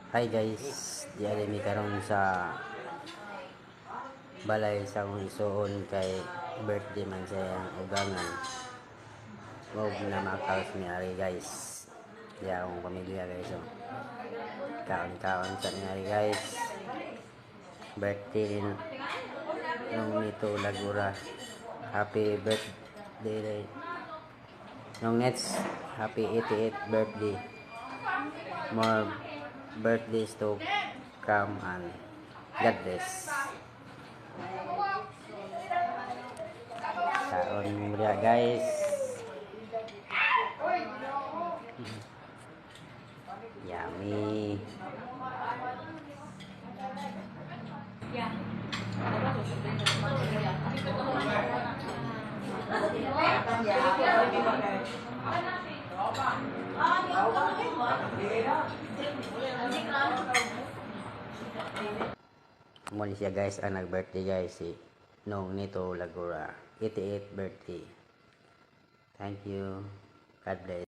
Hi guys, diyan mi karon sa balay sa akong isuon kay birthday man sa iyang ugangan. Huwag na makaos ni Ari guys. Di akong pamilya guys. So, kaon-kaon sa ni Ari guys. Birthday rin nung nito Lagura. Happy birthday. Nung next, happy 88th birthday. More birthdays to come and God bless. Kaon muna guys. Yummy. Muli siya guys ang nag-birthday guys si Nong Nito Lagura 88th birthday. Thank you. God bless.